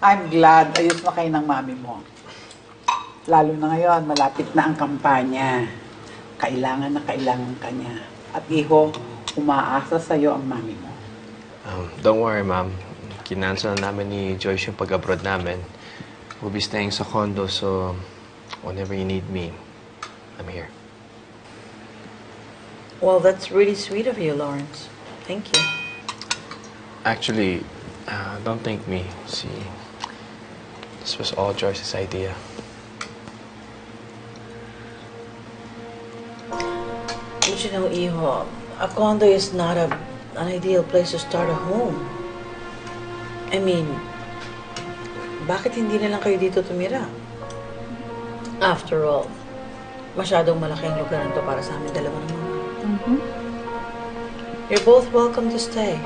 I'm glad ayos na kayo ng mami mo. Lalo na ngayon, malapit na ang kampanya. Kailangan na kailangan ka niya. At iho, umaasa sa'yo ang mami mo. Don't worry, ma'am. Kinansel na namin ni Joyce yung pag-abroad namin. We'll be staying sa condo, so whenever you need me, I'm here. Well, that's really sweet of you, Lawrence. Thank you. Actually, don't thank me. See, this was all Joyce's idea. But you know, Iho, a condo is not an ideal place to start a home. I mean, bakit hindi na lang kayo dito tumira? After all, masyadong malaki ang lugar nito para sa amin dalawa ng mama. You're both welcome to stay.